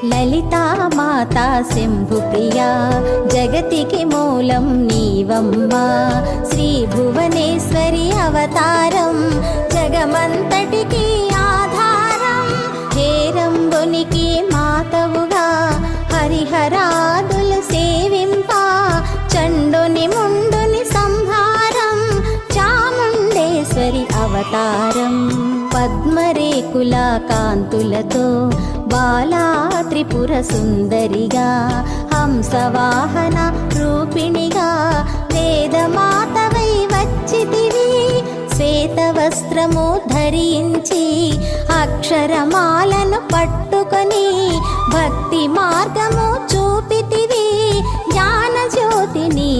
లలితా మాతా శంభుప్రియా జగతికి మూలం నీవమ్మా శ్రీ భువనేశ్వరి అవతారం జగమంతటికి ఆధారం హేరంబునికి మాతవుగా హరిహరాదులు సేవింప చండుని ముండుని సంహారం చాముండేశ్వరి అవతారం పద్మరేకుల కాంతులతో బాలా త్రిపుర సుందరిగా హంసవాహన రూపిణిగా వేదమాతవై వచ్చితివి శ్వేత వస్త్రము ధరించి అక్షరమాలను పట్టుకొని భక్తి మార్గము చూపితివి జ్ఞాన జ్యోతిని